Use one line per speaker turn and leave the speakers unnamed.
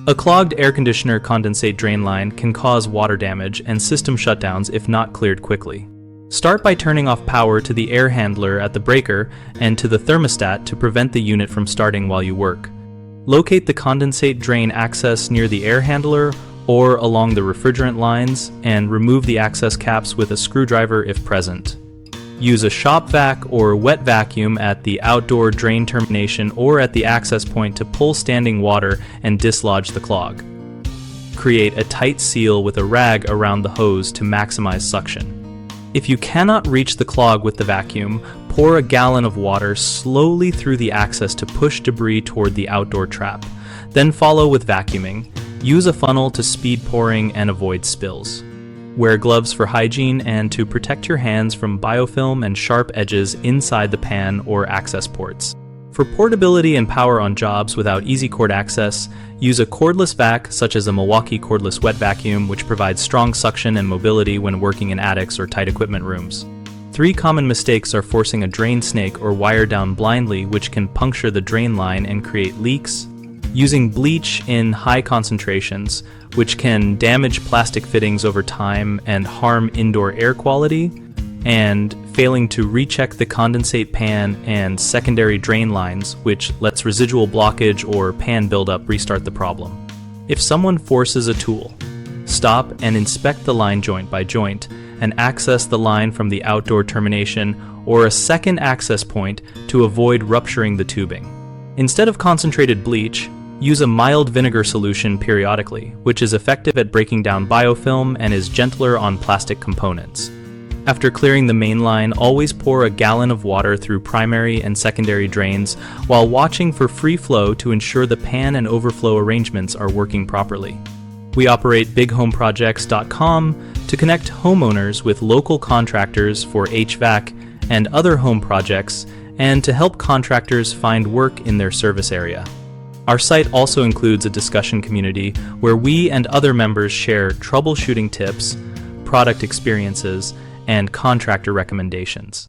A clogged air conditioner condensate drain line can cause water damage and system shutdowns if not cleared quickly. Start by turning off power to the air handler at the breaker and to the thermostat to prevent the unit from starting while you work. Locate the condensate drain access near the air handler or along the refrigerant lines and remove the access caps with a screwdriver if present. Use a shop vac or wet vacuum at the outdoor drain termination or at the access point to pull standing water and dislodge the clog. Create a tight seal with a rag around the hose to maximize suction. If you cannot reach the clog with the vacuum, pour a gallon of water slowly through the access to push debris toward the outdoor trap. Then follow with vacuuming. Use a funnel to speed pouring and avoid spills. Wear gloves for hygiene and to protect your hands from biofilm and sharp edges inside the pan or access ports. For portability and power on jobs without easy cord access, use a cordless vac such as a Milwaukee Cordless wet vacuum, which provides strong suction and mobility when working in attics or tight equipment rooms. 3 common mistakes are forcing a drain snake or wire down blindly, which can puncture the drain line and create leaks, using bleach in high concentrations, which can damage plastic fittings over time and harm indoor air quality, and failing to recheck the condensate pan and secondary drain lines, which lets residual blockage or pan buildup restart the problem. If someone forces a tool, stop and inspect the line joint by joint and access the line from the outdoor termination or a second access point to avoid rupturing the tubing. Instead of concentrated bleach, use a mild vinegar solution periodically, which is effective at breaking down biofilm and is gentler on plastic components. After clearing the main line, always pour a gallon of water through primary and secondary drains while watching for free flow to ensure the pan and overflow arrangements are working properly. We operate bighomeprojects.com to connect homeowners with local contractors for HVAC and other home projects and to help contractors find work in their service area. Our site also includes a discussion community where we and other members share troubleshooting tips, product experiences, and contractor recommendations.